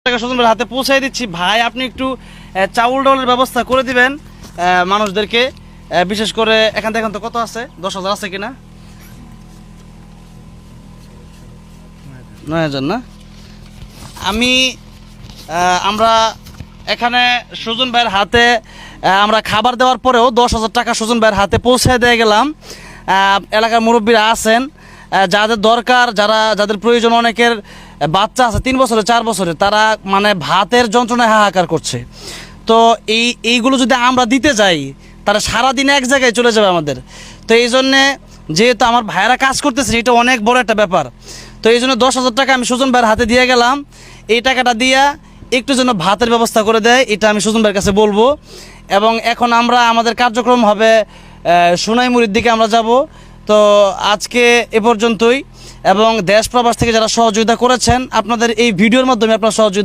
টাকা সুজন ভাইয়ের হাতে পৌঁছাই দিচ্ছি। ভাই আপনি একটু চাউল ডাউলের ব্যবস্থা করে দিবেন মানুষদেরকে, বিশেষ করে এখান থেকে তো কত আছে, 10,000 আছে কিনা, 9,000 না। আমরা এখানে সুজন ভাইয়ের হাতে আমরা খাবার দেওয়ার পরেও 10,000 টাকা সুজন ভাইয়ের হাতে পৌঁছায় দিয়ে গেলাম। এলাকার মুরব্বীরা আছেন, যাদের দরকার, যাদের প্রয়োজন, অনেকের বাচ্চা আছে 3 বছরে 4 বছরে, তারা মানে ভাতের যন্ত্রণায় হাহাকার করছে। তো এইগুলো যদি আমরা দিতে যাই তারা সারাদিন এক জায়গায় চলে যাবে আমাদের। তো এই জন্যে যেহেতু আমার ভাইয়েরা কাজ করতেছে, এটা অনেক বড় একটা ব্যাপার। তো এই জন্য 10,000 টাকা আমি সুজন ভাইয়ের হাতে দিয়ে গেলাম। এই টাকাটা দিয়া একটু যেন ভাতের ব্যবস্থা করে দেয়, এটা আমি সুজন ভাইয়ের কাছে বলবো। এবং এখন আমরা আমাদের কার্যক্রম হবে সোনাইমুড়ির দিকে আমরা যাব। তো আজকে এ পর্যন্তই, এবং দেশ প্রবাস থেকে যারা সহযোগিতা করেছেন, আপনাদের এই ভিডিওর মাধ্যমে আপনারা সহযোগিতা